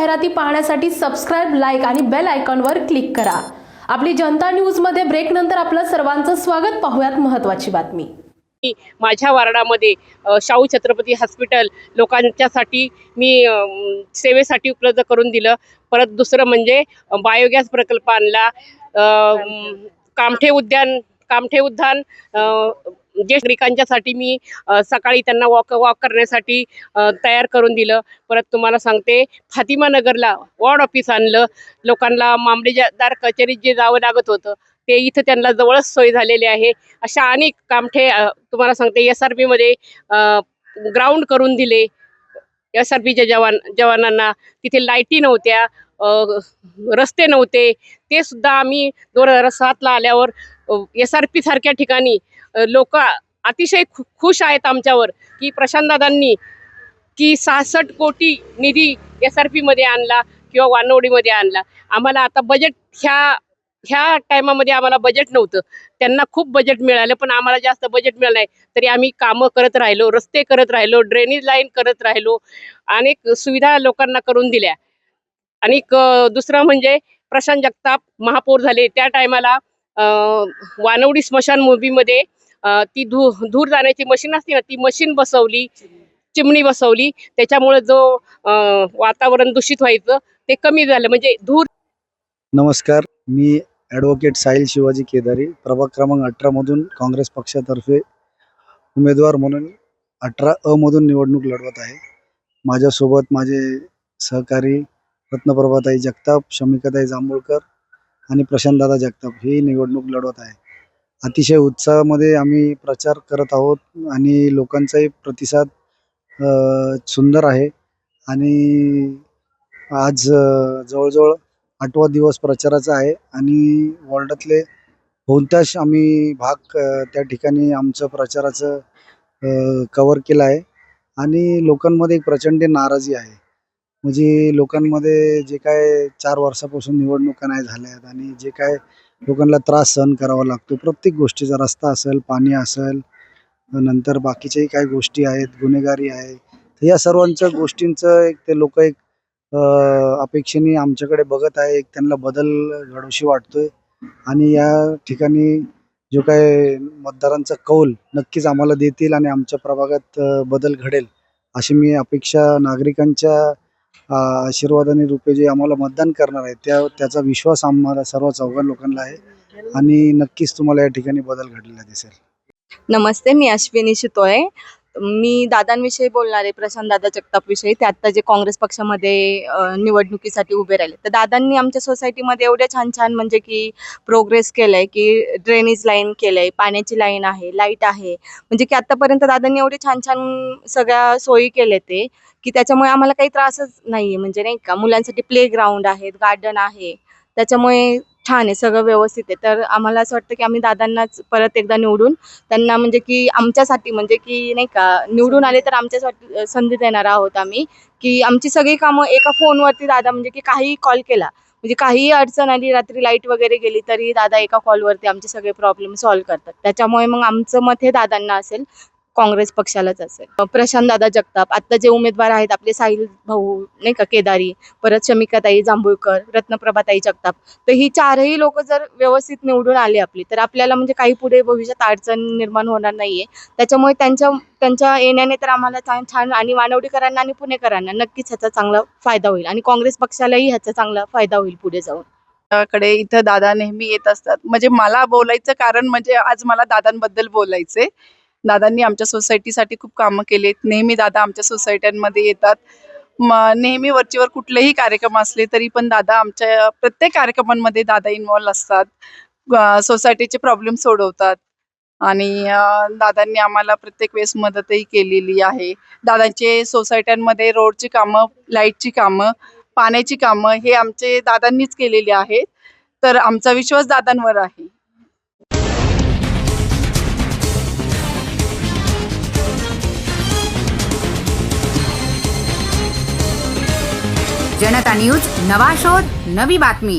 जाहिराती पाहण्यासाठी subscribe, like आणि बेल आयकॉनवर क्लिक करा। आपली जनता न्यूज मध्ये ब्रेक नंतर आपलं सर्वांचं स्वागत। पाहूयात महत्त्वाची बातमी। माझ्या वार्डामध्ये शाहू छत्रपती हॉस्पिटल लोकांच्यासाठी मी सेवेसाठी उपलब्ध करून दिलं। परत दुसरं म्हणजे बायोगॅस प्रकल्प आणला। कामठे उद्यान ज्येष्ठ नागरिकांच्यासाठी मी सकाळी त्यांना वॉक करण्यासाठी तयार करून दिलं। परत तुम्हाला सांगते, फातिमा नगरला वॉर्ड ऑफिस आणलं। लोकांना मामलेदार कचेरीत जे जावं लागत होतं ते इथं त्यांना जवळच सोय झालेली आहे। अशा अनेक कामठे तुम्हाला सांगते, SRP मध्ये ग्राउंड करून दिले। SRPच्या जवानांना तिथे लाईटी नव्हत्या, रस्ते नव्हते, ते सुद्धा आम्ही 2007ला आल्यावर SRP सारख्या ठिकाणी लोक अतिशय खुश आहेत आमच्यावर की प्रशांतदादांनी की 66 कोटी निधी SRP मध्ये आणला किंवा वानवडीमध्ये आणला। आम्हाला आता बजेट ह्या टायमामध्ये आम्हाला बजेट नव्हतं, त्यांना खूप बजेट मिळालं, पण आम्हाला जास्त बजेट मिळालं नाही तरी आम्ही कामं करत राहिलो, रस्ते करत राहिलो, ड्रेनेज लाईन करत राहिलो, अनेक सुविधा लोकांना करून दिल्या। आणि दुसरं म्हणजे प्रशांत जगताप महापौर झाले त्या टायमाला वानवडी स्मशान भूमीमध्ये ती धूर जाण्याची मशीन असते ना, ती मशीन बसवली, चिमणी बसवली। त्याच्यामुळे जो वातावरण दूषित व्हायचं ते कमी झालं, म्हणजे धूर। नमस्कार, मी ॲडव्होकेट साहिल शिवाजी केदारी, प्रभाग क्रमांक 18 मधून काँग्रेस पक्षातर्फे उमेदवार म्हणून 18 मधून निवडणूक लढवत आहे। माझ्यासोबत माझे सहकारी रत्नप्रभाताई जगताप, शमिकाताई जांभूळकर आणि प्रशांतदादा जगताप ही निवडणूक लढवत आहे। अतिशय उत्साहामध्ये आम्ही प्रचार करत आहोत आणि लोकांचाही प्रतिसाद सुंदर आहे। आणि आज जवळजवळ 8वा दिवस प्रचाराचा आहे आणि वॉर्डातले बहुतांश आम्ही भाग त्या ठिकाणी आमचं प्रचाराचं कव्हर केलं आहे। आणि लोकांमध्ये एक प्रचंड नाराजी आहे, म्हणजे लोकांमध्ये जे काय 4 वर्षापासून निवडणुका नाही झाल्यात आणि जे काय लोकांना त्रास सहन करावा लागतो प्रत्येक गोष्टीचा, रस्ता असेल, पाणी असेल, नंतर बाकीच्याही काही गोष्टी आहेत, गुन्हेगारी आहे, तर या सर्वांच्या गोष्टींचं एक ते लोक एक अपेक्षेने आमच्याकडे बघत आहे। एक त्यांना बदल घडवशी वाटतोय आणि या ठिकाणी जो काय मतदारांचा कौल नक्कीच आम्हाला देतील आणि आमच्या प्रभागात बदल घडेल अशी मी अपेक्षा नागरिकांच्या आशीर्वादाने रूपे जे आम्हाला मतदान करणार आहे त्याचा विश्वास आम्हाला सर्व चौघा लोकांना आहे आणि नक्कीच तुम्हाला या ठिकाणी बदल घडलेला दिसेल। नमस्ते, मी अश्विनी शितोळे। मी दादांविषयी बोलणार आहे, प्रशांतदादा जगतापविषयी। ते आत्ता जे काँग्रेस पक्षामध्ये निवडणुकीसाठी उभे राहिले, तर दादांनी आमच्या सोसायटीमध्ये एवढे छान छान म्हणजे की प्रोग्रेस केलंय की ड्रेनेज लाईन केलंय, पाण्याची लाईन आहे, लाईट आहे, म्हणजे की आतापर्यंत दादांनी एवढे छान छान सगळ्या सोयी केले ते की त्याच्यामुळे आम्हाला काही त्रासच नाहीये, म्हणजे नाही का। मुलांसाठी प्ले ग्राउंड आहेत, गार्डन आहे, त्याच्यामुळे छान आहे, सगळं व्यवस्थित आहे। तर आम्हाला असं वाटतं की आम्ही दादांनाच परत एकदा निवडून त्यांना म्हणजे की आमच्यासाठी म्हणजे की नाही का निवडून आले तर आमच्यासाठी संधी देणार आहोत आम्ही, की आमची सगळी कामं एका फोनवरती दादा म्हणजे की काही कॉल केला, म्हणजे काही अडचण आली, रात्री लाईट वगैरे गेली तरी दादा एका कॉलवरती आमचे सगळे प्रॉब्लेम सॉल्व्ह करतात। त्याच्यामुळे मग आमचं मत हे दादांना असेल, काँग्रेस पक्षालाच असेल। प्रशांतदादा जगताप, आता जे उमेदवार आहेत आपले साहिल भाऊ नाही का केदारी, परत शमिकाताई जांभूळकर, रत्नप्रभाताई जगताप, तर ही चारही लोक जर व्यवस्थित निवडून आले आपली, तर आपल्याला म्हणजे काही पुढे भविष्यात अडचण निर्माण होणार नाहीये। त्याच्यामुळे त्यांच्या येण्याने तर आम्हाला छान आणि वानवडीकरांना आणि पुणेकरांना नक्कीच ह्याचा चांगला फायदा होईल आणि काँग्रेस पक्षालाही ह्याचा चांगला फायदा होईल पुढे जाऊन। कडे इथं दादा नेहमी येत असतात, म्हणजे मला बोलायचं कारण म्हणजे आज मला दादांबद्दल बोलायचंय। दादांनी आमच्या सोसायटीसाठी खूप कामं केलेत, नेहमी दादा आमच्या सोसायट्यांमध्ये येतात, नेहमी वरचीवर कुठलेही कार्यक्रम असले तरी पण दादा आमच्या प्रत्येक कार्यक्रमांमध्ये दादा इन्व्हॉल्व असतात, सोसायटीचे प्रॉब्लेम सोडवतात आणि दादांनी आम्हाला प्रत्येक वेळेस मदतही केलेली आहे। दादांचे सोसायट्यांमध्ये रोडची कामं, लाईटची कामं, पाण्याची कामं हे आमचे दादांनीच केलेली आहेत, तर आमचा विश्वास दादांवर आहे। जनता न्यूज, नवा शोध, नवी बातमी।